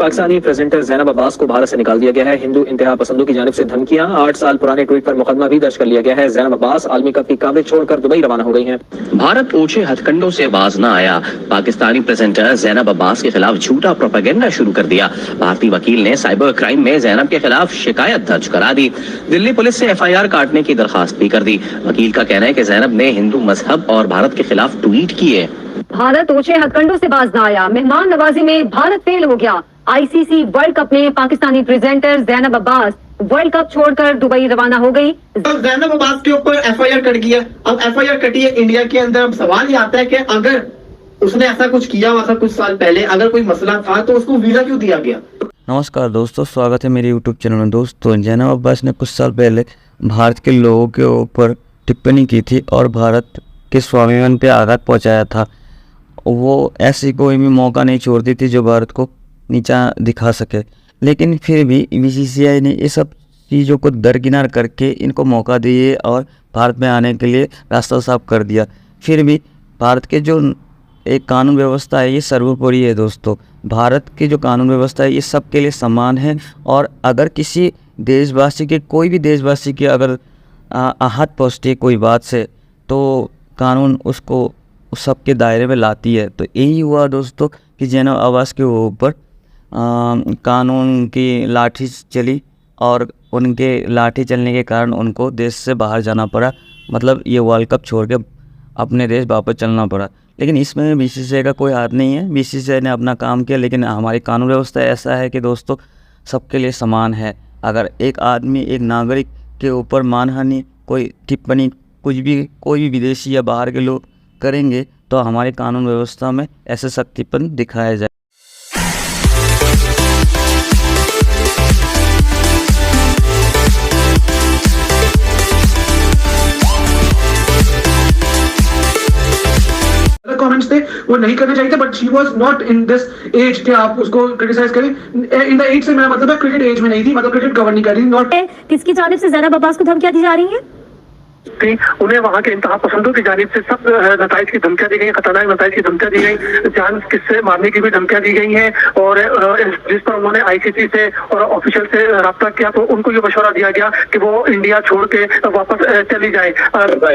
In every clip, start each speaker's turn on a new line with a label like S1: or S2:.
S1: Pakistani presenter Zainab Abbas को भारत से निकाल दिया गया है। हिंदू इंतहा पसंदों की जानिब से धमकियां। 8 साल पुराने ट्वीट पर मुकदमा भी दर्ज कर लिया गया है। ज़ैनब अब्बास आलमी कप की कवरेज छोड़कर दुबई रवाना हो गई हैं।
S2: भारत ओछे हथकंडों से बाज न आया। पाकिस्तानी प्रेजेंटर ज़ैनब अब्बास के खिलाफ झूठा प्रोपेगेंडा शुरू कर दिया। भारतीय वकील ने साइबर क्राइम में ज़ैनब के खिलाफ शिकायत दर्ज करा दी। दिल्ली पुलिस से FIR काटने की दरखास्त भी कर दी। वकील का कहना है कि ज़ैनब ने हिंदू मजहब और भारत के खिलाफ ट्वीट किए।
S3: भारत ओछे हथकंडों से बाज न आया। मेहमान नवाजी में भारत फेल हो गया। ICC वर्ल्ड कप में Pakistani presenter Zainab Abbas world cup छोड़कर दुबई रवाना हो गई।
S4: ज़ैनब अब्बास के ऊपर FIR कट गया। अब FIR कटी है इंडिया के अंदर। अब सवाल ये आता है कि अगर उसने ऐसा कुछ किया हुआ था कुछ साल पहले, अगर कोई मसला था तो उसको वीजा क्यों दिया गया?
S5: नमस्कार दोस्तों, स्वागत है मेरे YouTube चैनल में। दोस्तों, ज़ैनब अब्बास ने कुछ साल पहले भारत के लोगों के ऊपर टिप्पणी की थी और भारत के स्वाभिमान पे आघात पहुंचाया था। वो ऐसी कोई भी मौका नहीं छोड़ती थी जो भारत को नीचा दिखा सके, लेकिन फिर भी BCCI ने ये सब चीज़ों को दरकिनार करके इनको मौका दिए और भारत में आने के लिए रास्ता साफ कर दिया। फिर भी भारत के जो एक कानून व्यवस्था है ये सर्वोपरि है। दोस्तों, भारत की जो कानून व्यवस्था है ये सबके लिए समान है और अगर किसी देशवासी के कोई भी देशवासी के अगर आहत पहुँचती है कोई बात से तो कानून उसको सबके दायरे में लाती है। तो यही हुआ दोस्तों कि ज़ैनब अब्बास के ऊपर कानून की लाठी चली और उनके लाठी चलने के कारण उनको देश से बाहर जाना पड़ा। मतलब ये वर्ल्ड कप छोड़ के अपने देश वापस चलना पड़ा। लेकिन इसमें BCCI का कोई हाथ नहीं है। BCCI ने अपना काम किया, लेकिन हमारी कानून व्यवस्था ऐसा है कि दोस्तों सबके लिए समान है। अगर एक आदमी एक नागरिक के ऊपर मानहानि कोई टिप्पणी कुछ भी कोई भी विदेशी या बाहर के लोग करेंगे तो हमारे कानून व्यवस्था में ऐसे सख्तीपन दिखाया जाए।
S4: कमेंट्स थे वो नहीं करने चाहिए थे, but she was not in this age कि आप उसको क्रिटिसाइज करें। इन द एज से मेरा मतलब है क्रिकेट एज में नहीं थी, मतलब क्रिकेट कवर नहीं कर रही। नॉट
S3: किसकी जानिब से ज़ैनब अब्बास को धमकियां दी जा रही हैं?
S4: उन्हें वहाँ के इंतहा पसंदों की जानिब से सब नताइज की धमकियां दी गई, खतरनाक नताइज की धमकियां दी गई, जान किससे मारने की भी धमकियां दी गई हैं। और जिस पर उन्होंने ICC से और ऑफिशियल से रब्ता किया तो उनको ये मशवरा दिया गया कि वो इंडिया छोड़ के वापस चली जाए।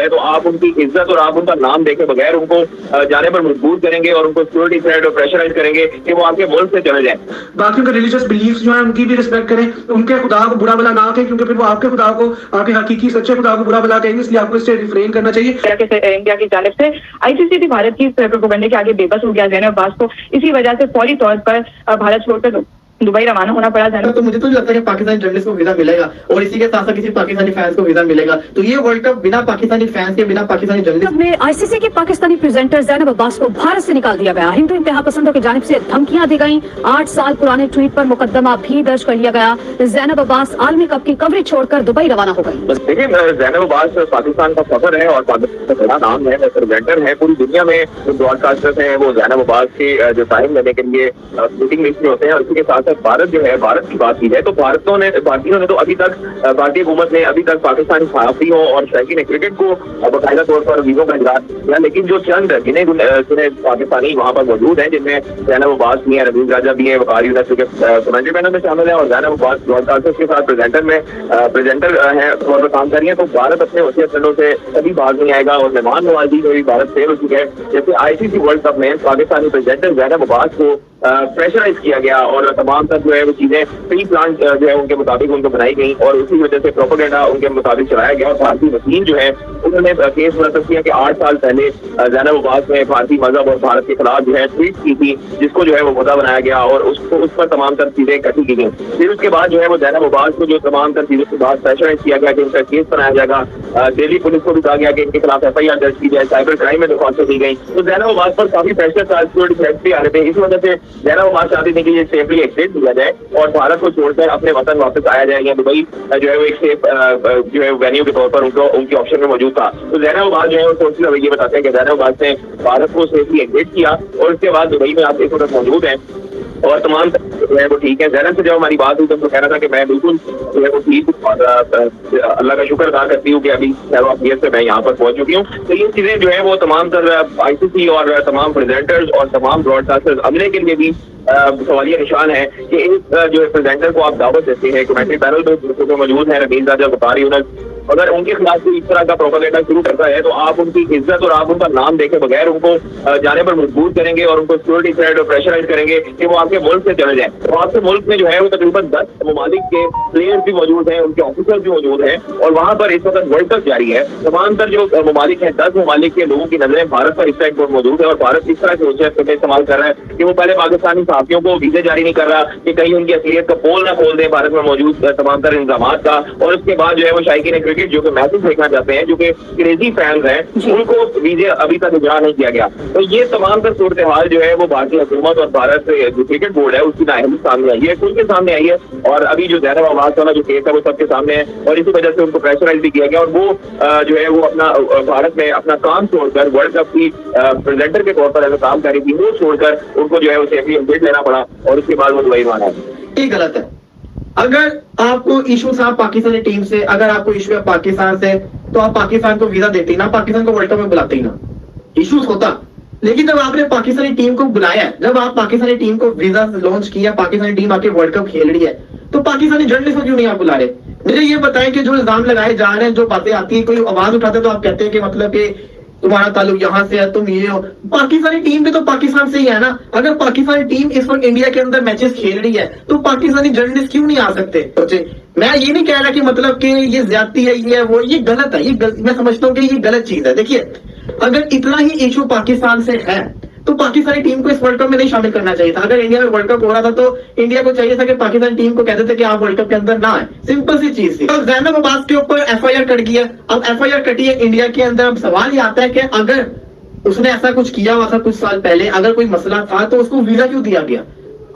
S6: तो आप उनकी इज्जत और आप उनका नाम देखे बगैर उनको जाने पर मजबूर करेंगे और उनको सिक्योरिटी थ्रेट और प्रेशराइज करेंगे कि वो आपके मुल्क से चले जाए।
S4: बाकी उनके रिलीजियस बिलीफ जो है उनकी भी रिस्पेक्ट करें, उनके खुदा को बुरा भला ना कहें, क्योंकि फिर वो आपके खुदा को, आपके हकीकी सच्चे खुदा को बुरा भला कहेंगे। इसलिए आपको इससे रिफ्रेन करना चाहिए।
S7: इंडिया की जानिब से ICC भी भारत की प्रोपेगेंडा के आगे बेबस हो गया। ज़ैनब अब्बास को इसी वजह से फौरी तौर पर भारत छोड़कर दुबई रवाना होना पड़ा।
S4: तो मुझे तो लगता है कि पाकिस्तानी जर्नलिस्ट को वीजा मिलेगा और इसी के साथ साथ किसी पाकिस्तानी फैंस को वीजा मिलेगा। तो ये वर्ल्ड कप बिना पाकिस्तानी फैंस के, बिना पाकिस्तानी जर्नलिस्ट
S3: में ICC के पाकिस्तानी प्रेजेंटर ज़ैनब अब्बास को भारत से निकाल दिया गया। हिंदू इंतहा पसंदों की जानिब से धमकियां दी गई। 8 साल पुराने ट्वीट पर मुकदमा भी दर्ज कर लिया गया। ज़ैनब अब्बास आलमी कप की कवरेज छोड़कर दुबई रवाना हो गई।
S6: बस देखिए, ज़ैनब अब्बास पाकिस्तान का फखर है और पाकिस्तान का बड़ा नाम है, प्रेजेंटर है। पूरी दुनिया में जो ब्रॉडकास्टर्स हैं वो ज़ैनब अब्बास के जो टाइम लेने के लिए मीटिंग लिस्ट में होते हैं। और इसी के साथ साथ भारत जो है, भारत की बात की जाए तो भारतीयों ने तो अभी तक, भारतीय हुकूमत ने अभी तक पाकिस्तानी सहाफियों और शौकीन क्रिकेट को बाकायदा तौर पर वीजों का इजरार किया। लेकिन जो चंद गिने चुने पाकिस्तानी वहाँ पर मौजूद हैं, जिनमें ज़ैनब अब्बास भी है, रवीज राजा भी है, वकार यूनिवर्सिटी के कमेंट्री पैनल में शामिल है और ज़ैनब अब्बास ब्रॉडकास्टर्स के साथ प्रेजेंटर है तौर पर काम कर रही है। तो भारत अपने वसी हथकंडों से कभी बाज नहीं आएगा और मेहमान नवाजी में भी भारत फेल हो चुका है। जैसे ICC वर्ल्ड कप में पाकिस्तानी प्रेजेंटर ज़ैनब अब्बास को प्रेशराइज किया गया और तमाम तक जो है वो चीजें प्री प्लान जो है उनके मुताबिक उनको बनाई गई और उसी वजह से प्रोपेगेंडा उनके मुताबिक चलाया गया। और भारतीय वकील जो है उन्होंने केस मुनतब किया कि 8 साल पहले ज़ैनब अब्बास ने भारतीय मजहब और भारत के खिलाफ जो है ट्वीट की थी, जिसको जो है वो मुद्दा बनाया गया और उसको उस पर तमाम तर चीजें इकट्ठी की गई। फिर उसके बाद जो है वो ज़ैनब अब्बास को जो तमाम तर चीजों के बाद प्रेशराइज किया गया कि इनका केस बनाया जाएगा। दिल्ली पुलिस को भी कहा गया कि इनके खिलाफ FIR दर्ज की जाए, साइबर क्राइम में दरख्वास्त दी गई। तो ज़ैनब अब्बास पर काफी प्रेशर था, सिक्योरिटी थ्रेट भी आ रहे थे। इस वजह से ज़ैनब अब्बास चाहती थी कि ये सेफली एक्सिट दिया जाए और भारत को छोड़कर अपने वतन वापस आया जाए। या दुबई जो है वो एक सेफ जो है वेन्यू के तौर पर उनकी ऑप्शन में मौजूद था। तो ज़ैनब अब्बास जो है वो ये बताते हैं कि ज़ैनब अब्बास ने भारत को सेफली एग्जिट किया और उसके बाद दुबई में आप इस वक्त मौजूद हैं। और तमाम जो है वो ठीक है। जैनब से जब हमारी बात हुई तो कह रहा था कि मैं बिल्कुल जो है वो ठीक हूँ और अल्लाह का शुक्र अदा करती हूँ कि अभी से मैं यहाँ पर पहुंच चुकी हूँ। तो ये चीजें जो है वो तमाम तर ICC और तमाम प्रेजेंटर्स और तमाम ब्रॉडकास्टर्स अगले के लिए भी सवालिया निशान है कि एक जो है प्रेजेंटर को आप दावत देते हैं, कमेंट्री पैनल में जो मौजूद है रमीज राजा बुखारी, अगर उनके खिलाफ कोई इस तरह का प्रोपेगेंडा शुरू करता है तो आप उनकी इज्जत और आप उनका नाम देखे बगैर उनको जाने पर मजबूर करेंगे और उनको सिक्योरिटी थ्रेट और प्रेशराइज करेंगे कि वो आपके मुल्क से चले जाए। तो आपके मुल्क में जो है वो तकरीबन 10 ममालिक के प्लेयर्स भी मौजूद हैं, उनके ऑफिसर्स भी मौजूद हैं और वहां पर इस वक्त वर्ल्ड कप जारी है। तमाम तर जो ममालिक है 10 ममालिक के लोगों की नजरें भारत पर इस टाइम पर मौजूद है और भारत इस तरह से उसे इस्तेमाल कर रहा है कि वो पहले पाकिस्तानी सहाफियों को वीजे जारी नहीं कर रहा कि कहीं उनकी असलियत का पोल ना खोल दे भारत में मौजूद तमाम तर इंतजाम का, और उसके बाद जो है वो शायकीन क्रिकेट जो कि मैचेस देखना चाहते हैं, जो कि क्रेजी फैंस हैं, उनको वीजे अभी तक इजारा नहीं किया गया। तो ये तमाम तर सूरत हाल जो है वो भारतीय हुकूमत और भारत जो क्रिकेट बोर्ड है उसकी नाअहली सामने आई है, खुल के सामने आई है। और अभी जो ज़ैनब अब्बास वाला जो केस है वो सबके सामने है और इसी वजह से उनको प्रेशराइज भी किया गया और वो जो है वो अपना भारत में अपना काम छोड़कर वर्ल्ड कप की प्रेजेंटर के तौर पर काम कर रही थी, वो छोड़कर उनको जो है उसे अपडेट लेना पड़ा और उसके बाद वो दुबई में आना है।
S8: ये गलत है। अगर आपको इशू था पाकिस्तानी टीम से, अगर आपको इशू है पाकिस्तान से, तो आप पाकिस्तान को वीजा देते ही ना, पाकिस्तान को वर्ल्ड कप में बुलाते ही ना, इशूज होता। लेकिन जब आपने पाकिस्तानी टीम को बुलाया, जब आप पाकिस्तानी टीम को वीजा लॉन्च किया, पाकिस्तानी टीम आके वर्ल्ड कप खेल रही है, तो पाकिस्तानी जर्नलिस्ट को क्यों नहीं आप बुला रहे? मुझे ये बताएं कि जो इल्जाम लगाए जा रहे हैं, जो बातें आती है, कोई आवाज उठाते तो आप कहते हैं कि मतलब कि तुम्हारा ताल्लुक यहाँ से है, तुम ये हो। पाकिस्तानी टीम भी तो पाकिस्तान से ही है ना। अगर पाकिस्तानी टीम इस वक्त इंडिया के अंदर मैचेस खेल रही है तो पाकिस्तानी जर्नलिस्ट क्यों नहीं आ सकते? सोचे, मैं ये नहीं कह रहा कि मतलब कि ये ज्यादती है, ये वो, ये गलत है, मैं समझता हूँ कि ये गलत चीज है। देखिए, अगर इतना ही इशू पाकिस्तान से है तो पाकिस्तानी टीम को इस वर्ल्ड कप में नहीं शामिल करना चाहिए था। अगर इंडिया में वर्ल्ड कप हो रहा था तो इंडिया को चाहिए था कि पाकिस्तानी टीम को कहते थे कि आप वर्ल्ड कप के अंदर ना आए, सिंपल सी चीज थी। तो ज़ैनब अब्बास के ऊपर FIR कट गया, अब FIR कटी है इंडिया के अंदर। अब सवाल ये आता है कि अगर उसने ऐसा कुछ किया हुआ था कुछ साल पहले, अगर कोई मसला था तो उसको वीजा क्यों दिया गया?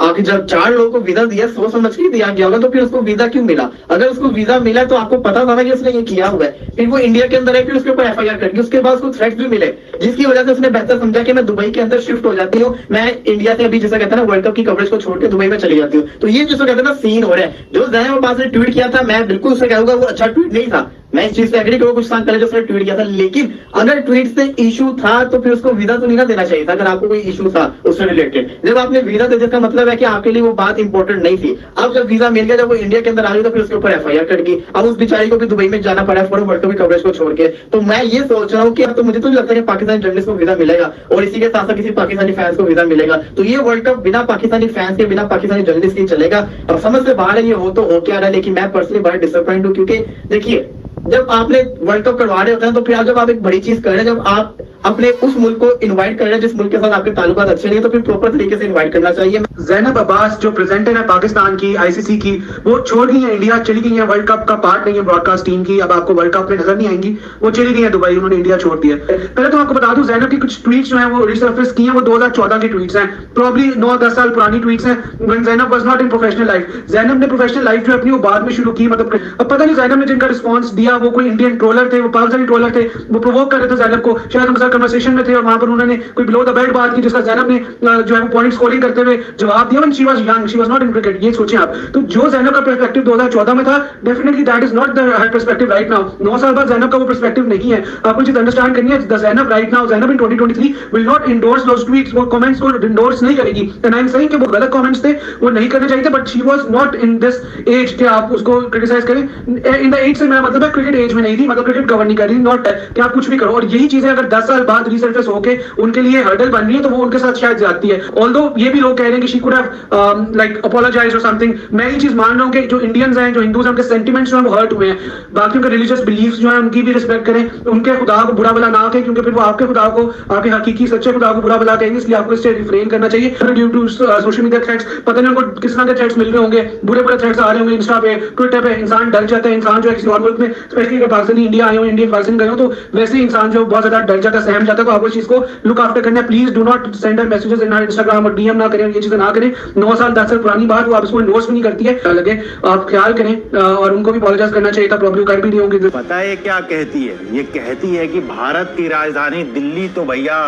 S8: आगे जब 4 लोगों को वीजा दिया, सोच समझ के दिया गया होगा, तो फिर उसको वीजा क्यों मिला? अगर उसको वीजा मिला तो आपको पता था ना कि उसने ये किया हुआ है, फिर वो इंडिया के अंदर है, फिर उसके ऊपर FIR कर दी, उसके बाद उसको थ्रेट्स भी मिले, जिसकी वजह से उसने बेहतर समझा कि मैं दुबई के अंदर शिफ्ट हो जाती हूँ, मैं इंडिया से अभी जैसा कहता है ना वर्ल्ड कप की कवरेज को छोड़ के दुबई में चली जाती हूँ। तो ये जिसको कहते हैं ना सीन हो रहा है। जो ज़ैनब अब्बास ने ट्वीट किया था, मैं बिल्कुल उससे कहूंगा वो अच्छा ट्वीट नहीं था, मैं इस चीज से एग्री करूँ, कुछ साल पहले जो उसने ट्वीट किया था। लेकिन अगर ट्वीट से इशू था तो फिर उसको वीजा तो नहीं ना देना चाहिए था, अगर आपको कोई इशू था उससे रिलेटेड। जब आपने वीजा दे दिया का मतलब है कि आपके लिए वो बात इंपॉर्टेंट नहीं थी। अब जब वीजा मिल गया, जब वो इंडिया के अंदर आ गई, तो फिर उसके ऊपर FIR कट गई। अब उस बेचारी को भी दुबई में जाना पड़ा फॉर वर्ल्ड कप की कवरेज को छोड़ के। तो मैं ये सोच रहा हूँ कि अब तो मुझे तो नहीं लगता कि पाकिस्तानी जर्नलिस्ट को वीजा मिलेगा और इसी के साथ साथ किसी पाकिस्तानी फैंस को वीजा मिलेगा। तो ये वर्ल्ड कप बिना पाकिस्तानी फैंस के, बिना पाकिस्तानी जर्नलिस्ट के चलेगा। अब समझ से बाहर है, ये हो तो हो क्या रहा है, लेकिन मैं पर्सनली बड़ा डिसअपॉइंट हूँ। क्योंकि देखिए, जब आपने वर्ल्ड कप करवा रहे होते हैं तो फिर जब आप एक बड़ी चीज कर रहे हैं, जब आप अपने उस मुल्क को इनवाइट कर रहे हैं जिस मुल्क के साथ आपके ताल्लुकात अच्छे नहीं है, तो फिर प्रॉपर तरीके से इनवाइट करना चाहिए।
S9: ज़ैनब अब्बास जो प्रेजेंटर है पाकिस्तान की ICC की, वो छोड़ गई है इंडिया, चली गई है, वर्ल्ड कप का पार्ट नहीं है ब्रॉडकास्ट टीम की। अब आपको वर्ल्ड कप में नजर नहीं आएंगी, वो चली गई है दुबई, उन्होंने इंडिया छोड़ दिया। पहले तो आपको बता दूं, ज़ैनब की कुछ ट्वीट्स जो हैं वो रिसर्फेस की हैं, वो 2014 की ट्वीट्स हैं, प्रॉब्ली 9-10 साल पुरानी ट्वीट्स हैं, when Zainab was not in professional life. Zainab ने प्रोफेशनल लाइफ जो अपनी वो बाद में शुरू की, मतलब अब पता नहीं ज़ैनब ने जिनका रिस्पॉन्स दिया वो कोई इंडियन ट्रोलर थे, वो पाकिस्तानी ट्रोलर थे, वो प्रोवोक कर रहे थे ज़ैनब को, शायद उनके साथ कन्वर्सेशन में थे और वहां पर उन्होंने कोई बिलो द बेल्ट बात की जिसका ज़ैनब ने जो है वो पॉइंट स्कोरिंग करते हुए जवाब दिया। She was young, she was not in cricket. ये सोचें आप। तो जो ज़ैनब का पर्सपेक्टिव 2014 में था, definitely that is not the perspective right now. 9 साल बाद ज़ैनब का वो पर्सपेक्टिव नहीं है। आपको चीज अंडरस्टैंड करनी है, the Zainab right now, Zainab in 2023 will not endorse those tweets, वो कमेंट्स को इंडोर्स नहीं करेगी। एंड आई एम सेइंग कि वो गलत कमेंट्स थे, वो नहीं करने चाहिए थे, but she was not in this age कि आप उसको क्रिटिसाइज करें। इन द एज से मेरा मतलब है क्रिकेट एज में नहीं थी, मतलब क्रिकेट कवर नहीं कर रही, नॉट कि आप कुछ भी करो। और यही चीजें अगर 10 साल बाद रिसर्फेस होके उनके लिए हर्डल बन रही है तो वो उनके साथ शायद जाती है। ऑल्दो ये भी लोग कह रहे हैं कि she could have like apologised और समथिंग। मैं ये चीज मान रहा हूँ कि जो इंडियंस हैं, जो हिंदूज हैं, उनके सेंटिमेंट्स जो हैं वो हर्ट हुए हैं। बाकी उनके रिलीजियस बिलीफ्स जो हैं उनकी भी रिस्पेक्ट करें, उनके खुदा को बुरा भला ना कहें, क्योंकि फिर वो आपके खुदा को, आपके हकीकी सच्चे खुदा को बुरा भला कहेंगे, इसलिए आपको इससे रिफ्रेन करना चाहिए। Due to social media threats, पता नहीं उनको किस तरह के थ्रेट्स मिल रहे होंगे, बुरे बुरे थ्रेट्स आ रहे होंगे इंस्टा पे, ट्विटर पे। इंसान डर जाता है, इंसान जो है किसी और मुल्क में, स्पेशली अगर पाकिस्तानी इंडिया आए हो, इंडियन पाकिस्तान गए हो, तो वैसे इंसान जो बहुत ज्यादा डर जाता है, सहम जाता है। तो आपको इस चीज को लुक आफ्टर करना है। Please do not send messages in Instagram और डीएम ना करें, ये चीजें ना करें। 9 साल 10 साल पुरानी बात, वो आप इसको नोट्स भी नहीं करती है लगे, आप ख्याल करें। और उनको भी अपॉलोजाइज करना चाहिए था, प्रॉब्लम कर भी नहीं होंगे।
S10: पता है क्या कहती है? ये कहती है कि भारत की राजधानी दिल्ली तो भैया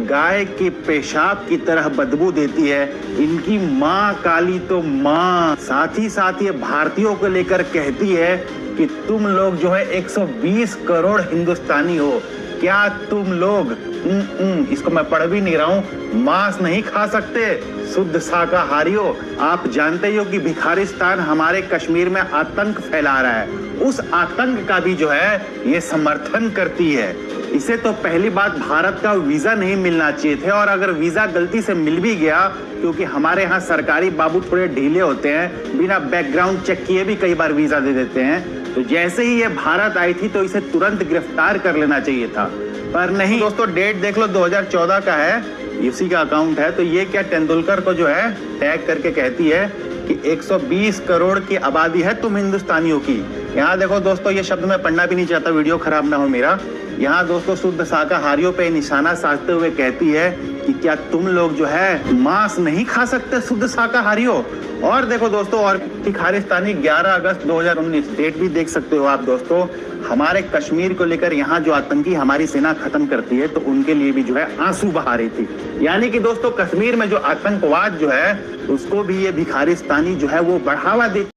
S10: गाय के पेशाब की तरह बदबू देती है, इनकी माँ काली तो माँ। साथ ही साथ ये भारतीयों को लेकर कहती है कि तुम लोग जो है 120 करोड़ हिंदुस्तानी हो, क्या तुम लोग इसको मैं पढ़ भी नहीं रहा हूँ, मांस नहीं खा सकते, शुद्ध शाकाहारी हो। आप जानते ही हो कि भिखारिस्तान हमारे कश्मीर में आतंक फैला रहा है, उस आतंक का भी जो है ये समर्थन करती है। इसे तो पहली बात भारत का वीजा नहीं मिलना चाहिए थे, और अगर वीजा गलती से मिल भी गया, क्योंकि हमारे यहाँ सरकारी बाबू थोड़े ढीले होते हैं, बिना बैकग्राउंड चेक किए भी कई बार वीजा दे देते हैं, तो जैसे ही ये भारत आई थी तो इसे तुरंत गिरफ्तार कर लेना चाहिए था, पर नहीं। दोस्तों डेट देख लो, 2014 का है, इसी का अकाउंट है। तो ये क्या तेंदुलकर को जो है टैग करके कहती है कि 120 करोड़ की आबादी है तुम हिंदुस्तानियों की। यहाँ देखो दोस्तों, ये शब्द मैं पढ़ना भी नहीं चाहता, वीडियो खराब ना हो मेरा। यहाँ दोस्तों शुद्ध शाकाहारियों पे निशाना साधते हुए कहती है कि क्या तुम लोग जो है मांस नहीं खा सकते शुद्ध शाकाहारियों। और देखो दोस्तों, और भिखारिस्तानी 11 अगस्त 2019 डेट भी देख सकते हो आप दोस्तों। हमारे कश्मीर को लेकर यहाँ जो आतंकी हमारी सेना खत्म करती है, तो उनके लिए भी जो है आंसू बहा रही थी। यानी कि दोस्तों कश्मीर में जो आतंकवाद जो है उसको भी ये भिखारिस्तानी जो है वो बढ़ावा देती।